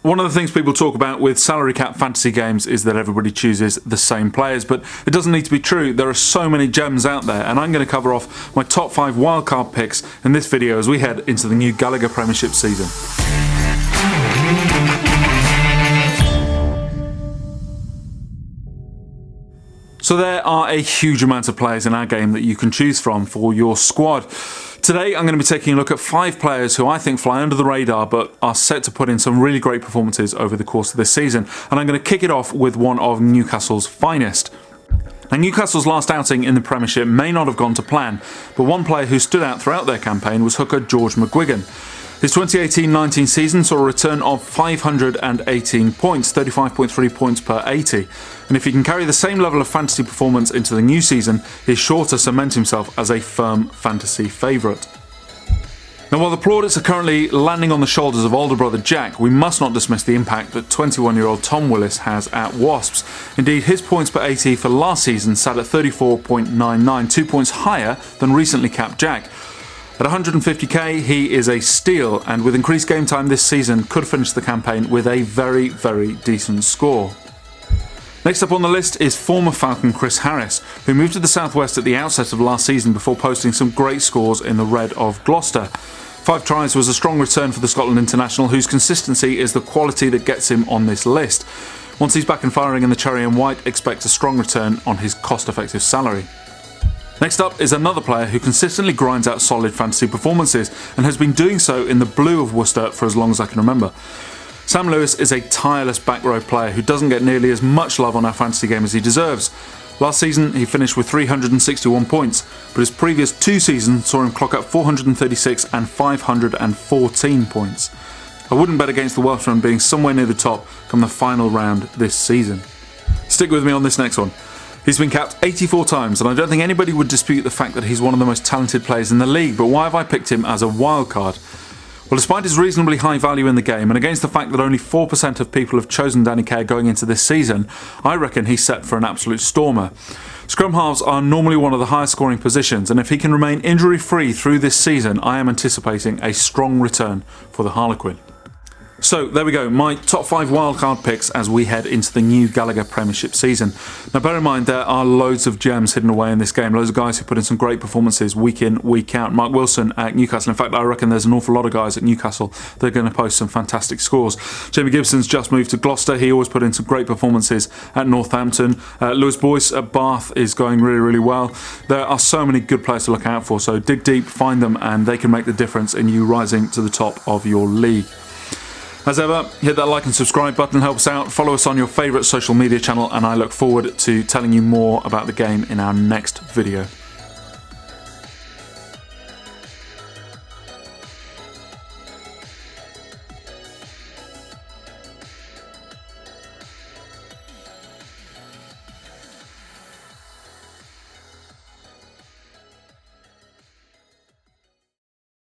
One of the things people talk about with salary cap fantasy games is that everybody chooses the same players, but it doesn't need to be true. There are so many gems out there, and I'm going to cover off my top 5 wildcard picks in this video as we head into the new Gallagher Premiership season. So there are a huge amount of players in our game that you can choose from for your squad. Today I'm going to be taking a look at 5 players who I think fly under the radar but are set to put in some really great performances over the course of this season, and I'm going to kick it off with one of Newcastle's finest. Now, Newcastle's last outing in the Premiership may not have gone to plan, but one player who stood out throughout their campaign was hooker George McGuigan. His 2018-19 season saw a return of 518 points, 35.3 points per 80. And if he can carry the same level of fantasy performance into the new season, he's sure to cement himself as a firm fantasy favourite. Now, while the plaudits are currently landing on the shoulders of older brother Jack, we must not dismiss the impact that 21-year-old Tom Willis has at Wasps. Indeed, his points per 80 for last season sat at 34.99, 2 points higher than recently capped Jack. At 150k, he is a steal, and with increased game time this season, could finish the campaign with a very, very decent score. Next up on the list is former Falcon Chris Harris, who moved to the southwest at the outset of last season before posting some great scores in the red of Gloucester. 5 tries was a strong return for the Scotland international, whose consistency is the quality that gets him on this list. Once he's back and firing in the cherry and white, expect a strong return on his cost-effective salary. Next up is another player who consistently grinds out solid fantasy performances and has been doing so in the blue of Worcester for as long as I can remember. Sam Lewis is a tireless back row player who doesn't get nearly as much love on our fantasy game as he deserves. Last season he finished with 361 points, but his previous 2 seasons saw him clock up 436 and 514 points. I wouldn't bet against the Welshman being somewhere near the top come the final round this season. Stick with me on this next one. He's been capped 84 times, and I don't think anybody would dispute the fact that he's one of the most talented players in the league, but why have I picked him as a wildcard? Well, despite his reasonably high value in the game, and against the fact that only 4% of people have chosen Danny Care going into this season, I reckon he's set for an absolute stormer. Scrum halves are normally one of the highest scoring positions, and if he can remain injury-free through this season, I am anticipating a strong return for the Harlequin. So there we go, my top 5 wildcard picks as we head into the new Gallagher Premiership season. Now bear in mind there are loads of gems hidden away in this game, loads of guys who put in some great performances week in, week out. Mark Wilson at Newcastle, in fact I reckon there's an awful lot of guys at Newcastle that are going to post some fantastic scores. Jamie Gibson's just moved to Gloucester, he always put in some great performances at Northampton. Lewis Boyce at Bath is going really, really well. There are so many good players to look out for, so dig deep, find them, and they can make the difference in you rising to the top of your league. As ever, hit that like and subscribe button, helps out. Follow us on your favourite social media channel, and I look forward to telling you more about the game in our next video.